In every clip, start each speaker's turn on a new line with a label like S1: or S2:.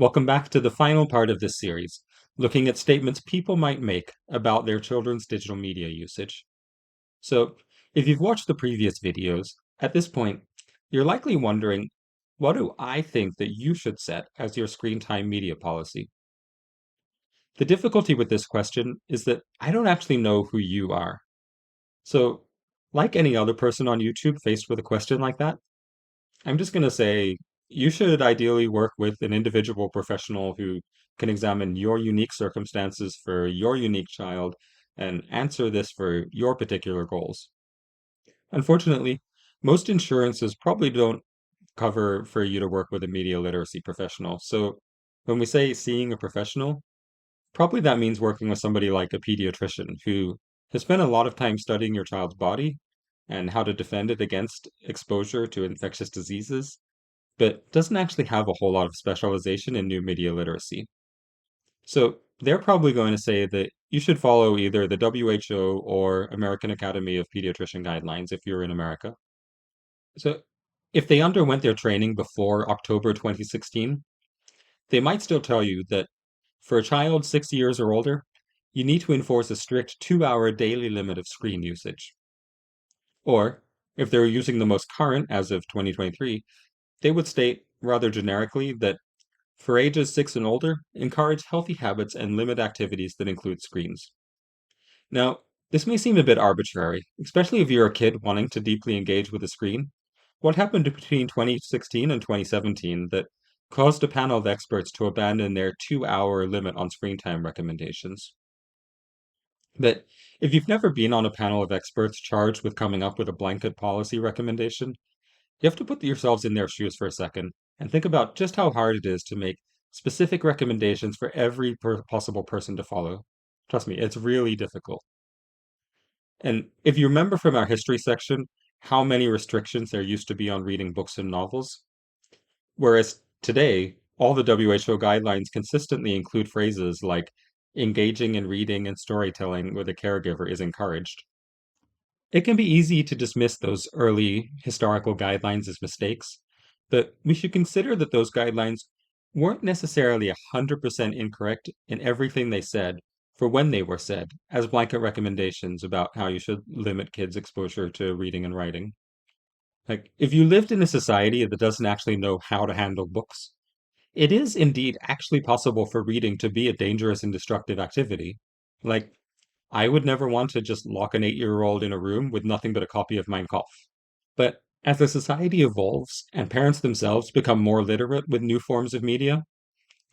S1: Welcome back to the final part of this series, looking at statements people might make about their children's digital media usage. So, if you've watched the previous videos, at this point, you're likely wondering, what do I think that you should set as your screen time media policy? The difficulty with this question is that I don't actually know who you are. So, like any other person on YouTube faced with a question like that, I'm just going to say you should ideally work with an individual professional who can examine your unique circumstances for your unique child and answer this for your particular goals. Unfortunately, most insurances probably don't cover for you to work with a media literacy professional. So when we say seeing a professional, probably that means working with somebody like a pediatrician who has spent a lot of time studying your child's body and how to defend it against exposure to infectious diseases but doesn't actually have a whole lot of specialization in new media literacy. So they're probably going to say that you should follow either the WHO or American Academy of Pediatrician guidelines if you're in America. So if they underwent their training before October 2016, they might still tell you that for a child 6 years or older, you need to enforce a strict 2-hour daily limit of screen usage. Or, if they're using the most current as of 2023, they would state rather generically that for ages 6 and older, encourage healthy habits and limit activities that include screens. Now, this may seem a bit arbitrary, especially if you're a kid wanting to deeply engage with a screen. What happened between 2016 and 2017 that caused a panel of experts to abandon their 2-hour limit on screen time recommendations? But if you've never been on a panel of experts charged with coming up with a blanket policy recommendation, you have to put yourselves in their shoes for a second and think about just how hard it is to make specific recommendations for every possible person to follow. Trust me, it's really difficult. And if you remember from our history section how many restrictions there used to be on reading books and novels, whereas today, all the WHO guidelines consistently include phrases like engaging in reading and storytelling with a caregiver is encouraged. It can be easy to dismiss those early historical guidelines as mistakes, but we should consider that those guidelines weren't necessarily 100% incorrect in everything they said for when they were said as blanket recommendations about how you should limit kids' exposure to reading and writing. Like, if you lived in a society that doesn't actually know how to handle books, it is indeed actually possible for reading to be a dangerous and destructive activity. Like, I would never want to just lock an 8-year-old in a room with nothing but a copy of Mein Kampf. But as the society evolves and parents themselves become more literate with new forms of media,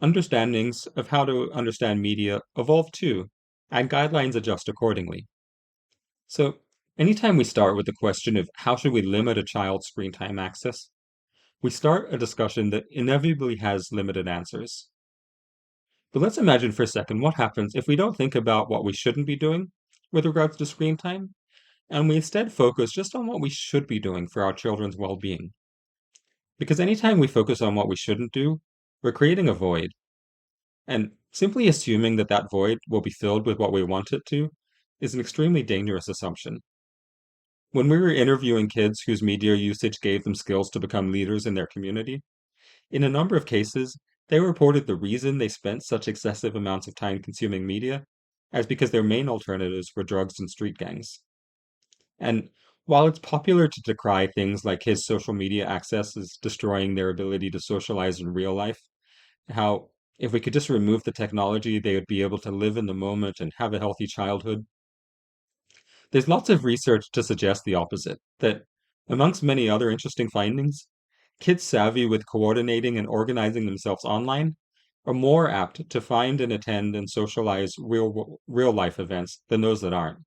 S1: understandings of how to understand media evolve too, and guidelines adjust accordingly. So, anytime we start with the question of how should we limit a child's screen time access, we start a discussion that inevitably has limited answers. But let's imagine for a second what happens if we don't think about what we shouldn't be doing with regards to screen time, and we instead focus just on what we should be doing for our children's well-being. Because anytime we focus on what we shouldn't do, we're creating a void. And simply assuming that that void will be filled with what we want it to is an extremely dangerous assumption. When we were interviewing kids whose media usage gave them skills to become leaders in their community, in a number of cases, they reported the reason they spent such excessive amounts of time consuming media as because their main alternatives were drugs and street gangs. And while it's popular to decry things like his social media access is destroying their ability to socialize in real life, how if we could just remove the technology, they would be able to live in the moment and have a healthy childhood, there's lots of research to suggest the opposite, that amongst many other interesting findings, kids savvy with coordinating and organizing themselves online are more apt to find and attend and socialize real life events than those that aren't.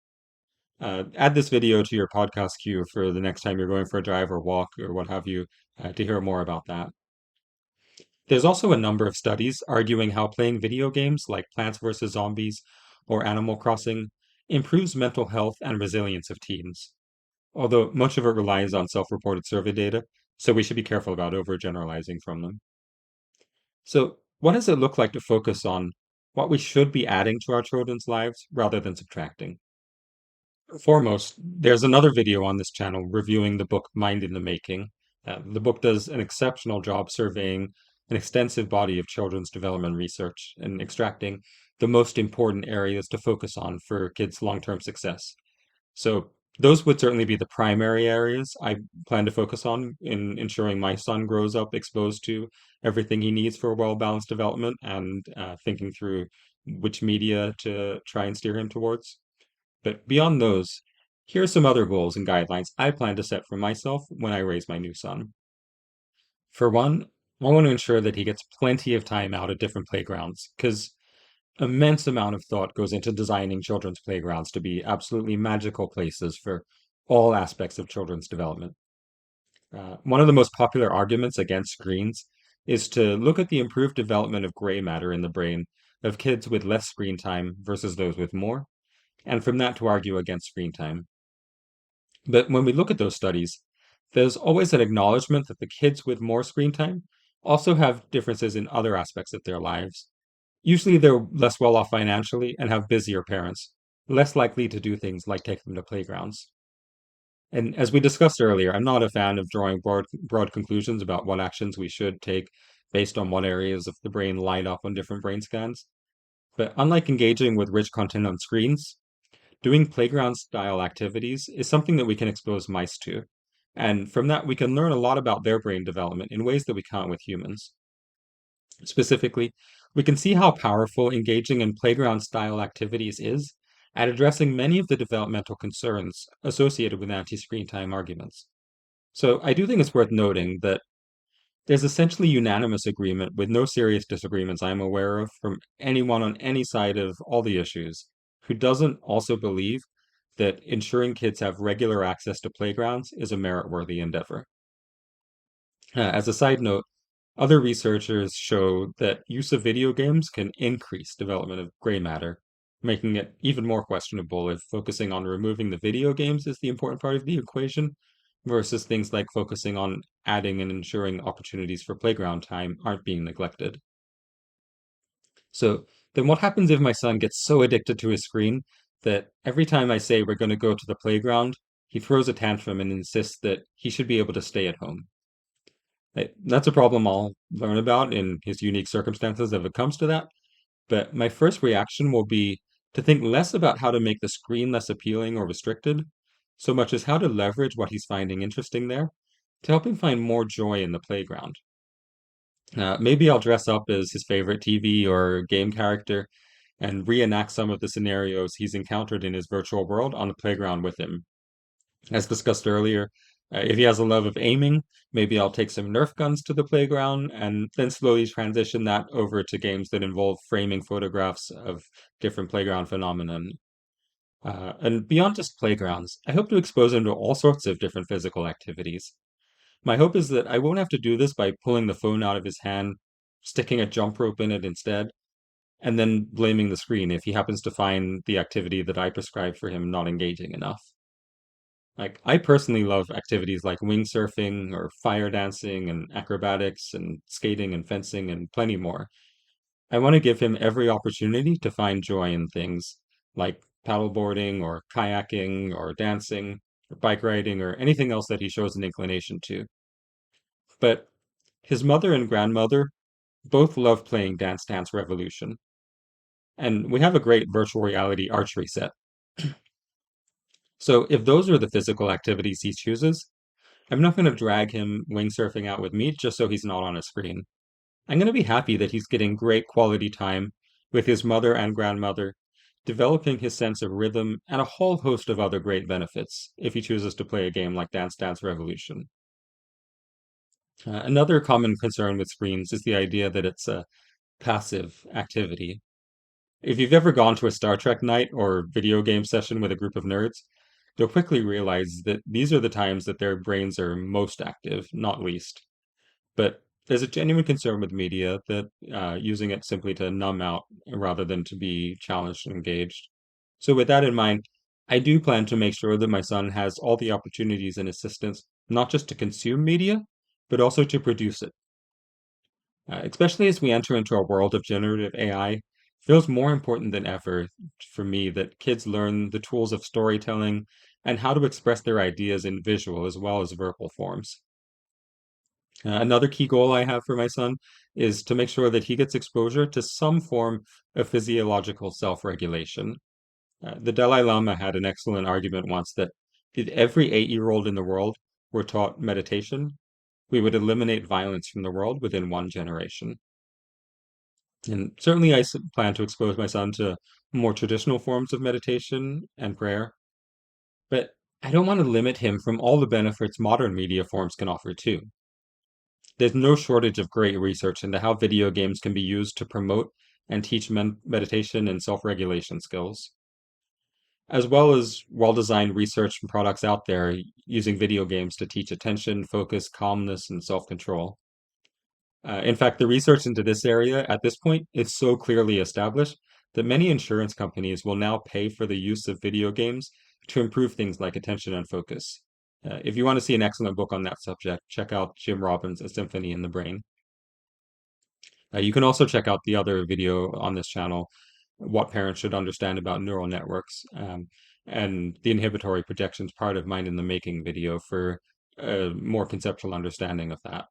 S1: Add this video to your podcast queue for the next time you're going for a drive or walk or what have you to hear more about that. There's also a number of studies arguing how playing video games like Plants vs. Zombies or Animal Crossing improves mental health and resilience of teens, although much of it relies on self-reported survey data, so we should be careful about overgeneralizing from them. So, what does it look like to focus on what we should be adding to our children's lives rather than subtracting? Foremost, there's another video on this channel reviewing the book Mind in the Making. The book does an exceptional job surveying an extensive body of children's development research and extracting the most important areas to focus on for kids' long-term success. So those would certainly be the primary areas I plan to focus on in ensuring my son grows up exposed to everything he needs for a well-balanced development and thinking through which media to try and steer him towards. But beyond those, here are some other goals and guidelines I plan to set for myself when I raise my new son. For one, I want to ensure that he gets plenty of time out at different playgrounds, because immense amount of thought goes into designing children's playgrounds to be absolutely magical places for all aspects of children's development. One of the most popular arguments against screens is to look at the improved development of gray matter in the brain of kids with less screen time versus those with more, and from that to argue against screen time. But when we look at those studies, there's always an acknowledgement that the kids with more screen time also have differences in other aspects of their lives. Usually they're less well off financially and have busier parents, less likely to do things like take them to playgrounds. And as we discussed earlier, I'm not a fan of drawing broad conclusions about what actions we should take based on what areas of the brain light up on different brain scans. But unlike engaging with rich content on screens, doing playground style activities is something that we can expose mice to. And from that, we can learn a lot about their brain development in ways that we can't with humans. Specifically, we can see how powerful engaging in playground style activities is at addressing many of the developmental concerns associated with anti-screen time arguments. So I do think it's worth noting that there's essentially unanimous agreement with no serious disagreements I'm aware of from anyone on any side of all the issues who doesn't also believe that ensuring kids have regular access to playgrounds is a merit-worthy endeavor. As a side note, other researchers show that use of video games can increase development of gray matter, making it even more questionable if focusing on removing the video games is the important part of the equation, versus things like focusing on adding and ensuring opportunities for playground time aren't being neglected. So then what happens if my son gets so addicted to his screen that every time I say we're going to go to the playground, he throws a tantrum and insists that he should be able to stay at home? That's a problem I'll learn about in his unique circumstances if it comes to that. But my first reaction will be to think less about how to make the screen less appealing or restricted, so much as how to leverage what he's finding interesting there to help him find more joy in the playground. Maybe I'll dress up as his favorite TV or game character and reenact some of the scenarios he's encountered in his virtual world on the playground with him. As discussed earlier, if he has a love of aiming, maybe I'll take some Nerf guns to the playground and then slowly transition that over to games that involve framing photographs of different playground phenomenon. And beyond just playgrounds, I hope to expose him to all sorts of different physical activities. My hope is that I won't have to do this by pulling the phone out of his hand, sticking a jump rope in it instead, and then blaming the screen if he happens to find the activity that I prescribed for him not engaging enough. Like, I personally love activities like windsurfing or fire dancing and acrobatics and skating and fencing and plenty more. I want to give him every opportunity to find joy in things like paddleboarding or kayaking or dancing or bike riding or anything else that he shows an inclination to. But his mother and grandmother both love playing Dance Dance Revolution, and we have a great virtual reality archery set. So if those are the physical activities he chooses, I'm not going to drag him windsurfing out with me just so he's not on a screen. I'm going to be happy that he's getting great quality time with his mother and grandmother, developing his sense of rhythm and a whole host of other great benefits if he chooses to play a game like Dance Dance Revolution. Another common concern with screens is the idea that it's a passive activity. If you've ever gone to a Star Trek night or video game session with a group of nerds, you'll quickly realize that these are the times that their brains are most active, not least. But there's a genuine concern with media that using it simply to numb out rather than to be challenged and engaged. So with that in mind, I do plan to make sure that my son has all the opportunities and assistance, not just to consume media, but also to produce it. Especially as we enter into a world of generative AI, feels more important than ever for me that kids learn the tools of storytelling and how to express their ideas in visual as well as verbal forms. Another key goal I have for my son is to make sure that he gets exposure to some form of physiological self-regulation. The Dalai Lama had an excellent argument once that if every 8-year-old in the world were taught meditation, we would eliminate violence from the world within one generation. And certainly, plan to expose my son to more traditional forms of meditation and prayer, but I don't want to limit him from all the benefits modern media forms can offer too. There's no shortage of great research into how video games can be used to promote and teach meditation and self-regulation skills, as well as well-designed research and products out there using video games to teach attention, focus, calmness, and self-control. In fact, the research into this area at this point is so clearly established that many insurance companies will now pay for the use of video games to improve things like attention and focus. If you want to see an excellent book on that subject, check out Jim Robbins' A Symphony in the Brain. You can also check out the other video on this channel, What Parents Should Understand About Neural Networks, and the inhibitory projections part of Mind in the Making video for a more conceptual understanding of that.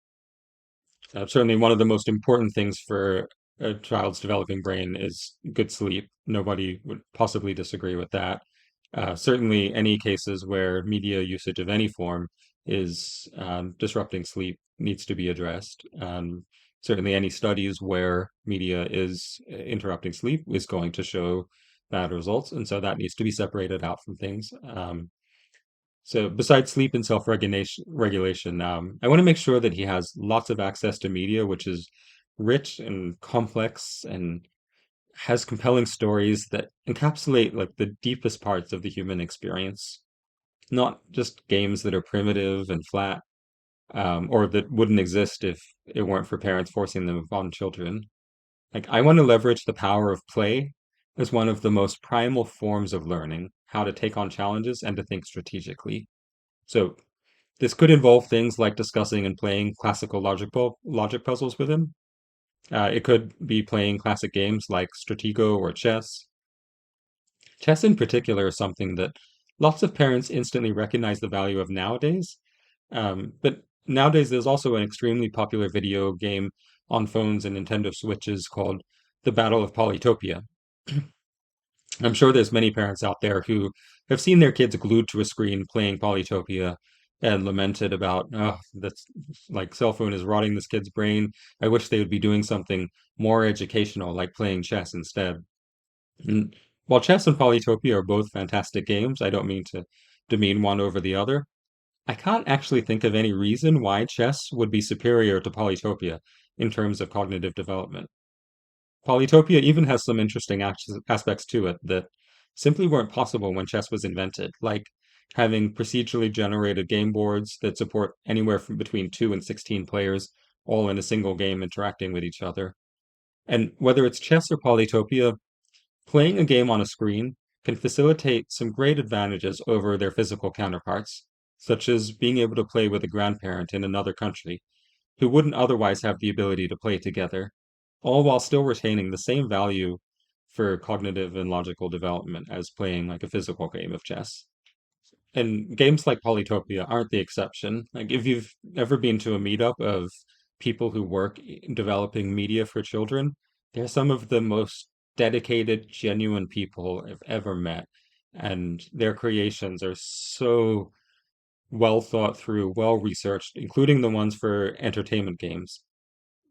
S1: Certainly, one of the most important things for a child's developing brain is good sleep. Nobody would possibly disagree with that. Certainly, any cases where media usage of any form is disrupting sleep needs to be addressed. Certainly, any studies where media is interrupting sleep is going to show bad results, and so that needs to be separated out from things. So besides sleep and self-regulation, I want to make sure that he has lots of access to media, which is rich and complex and has compelling stories that encapsulate like the deepest parts of the human experience, not just games that are primitive and flat, or that wouldn't exist if it weren't for parents forcing them upon children. Like I want to leverage the power of play as one of the most primal forms of learning, how to take on challenges and to think strategically. So this could involve things like discussing and playing classical logic puzzles with him. It could be playing classic games like Stratego or chess. Chess in particular is something that lots of parents instantly recognize the value of nowadays. But nowadays there's also an extremely popular video game on phones and Nintendo Switches called The Battle of Polytopia. I'm sure there's many parents out there who have seen their kids glued to a screen playing Polytopia and lamented about, oh, that's like cell phone is rotting this kid's brain. I wish they would be doing something more educational, like playing chess instead. And while chess and Polytopia are both fantastic games, I don't mean to demean one over the other. I can't actually think of any reason why chess would be superior to Polytopia in terms of cognitive development. Polytopia even has some interesting aspects to it that simply weren't possible when chess was invented, like having procedurally generated game boards that support anywhere from between 2 and 16 players, all in a single game interacting with each other. And whether it's chess or Polytopia, playing a game on a screen can facilitate some great advantages over their physical counterparts, such as being able to play with a grandparent in another country who wouldn't otherwise have the ability to play together, all while still retaining the same value for cognitive and logical development as playing like a physical game of chess. And games like Polytopia aren't the exception. Like if you've ever been to a meetup of people who work developing media for children, they're some of the most dedicated, genuine people I've ever met. And their creations are so well thought through, well researched, including the ones for entertainment games.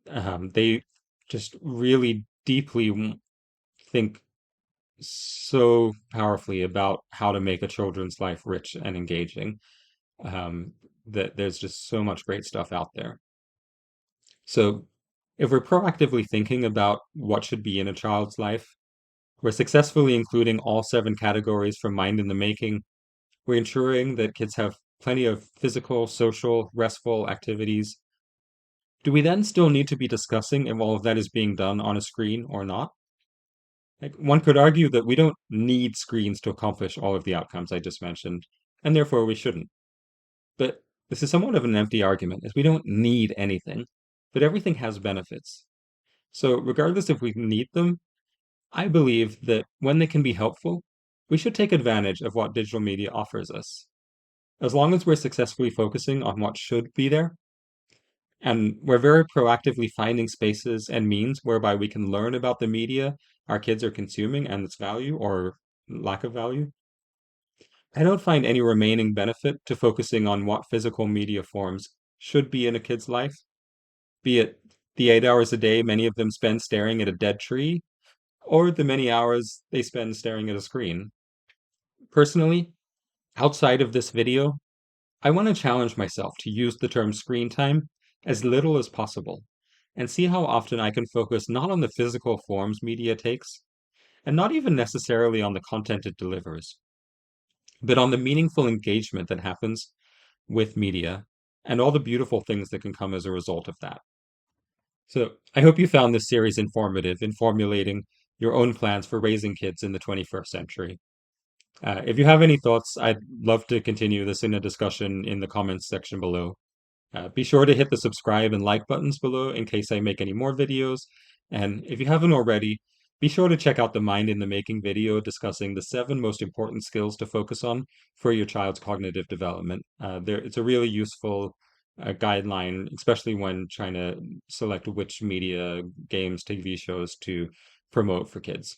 S1: They just really deeply think so powerfully about how to make a children's life rich and engaging. Um, that there's just so much great stuff out there. So, if we're proactively thinking about what should be in a child's life, we're successfully including all 7 categories from Mind in the Making. We're ensuring that kids have plenty of physical, social, restful activities. Do we then still need to be discussing if all of that is being done on a screen or not? Like, one could argue that we don't need screens to accomplish all of the outcomes I just mentioned, and therefore we shouldn't. But this is somewhat of an empty argument, as we don't need anything, but everything has benefits. So regardless if we need them, I believe that when they can be helpful, we should take advantage of what digital media offers us. As long as we're successfully focusing on what should be there, And we're very proactively finding spaces and means whereby we can learn about the media our kids are consuming and its value or lack of value. I don't find any remaining benefit to focusing on what physical media forms should be in a kid's life, be it the 8 hours a day many of them spend staring at a dead tree, or the many hours they spend staring at a screen. Personally, outside of this video, I want to challenge myself to use the term screen time as little as possible and see how often I can focus not on the physical forms media takes, and not even necessarily on the content it delivers, but on the meaningful engagement that happens with media and all the beautiful things that can come as a result of that. So I hope you found this series informative in formulating your own plans for raising kids in the 21st century. If you have any thoughts, I'd love to continue this in a discussion in the comments section below. Be sure to hit the subscribe and like buttons below in case I make any more videos. And if you haven't already, be sure to check out the Mind in the Making video discussing the 7 most important skills to focus on for your child's cognitive development. It's a really useful guideline, especially when trying to select which media, games, TV shows to promote for kids.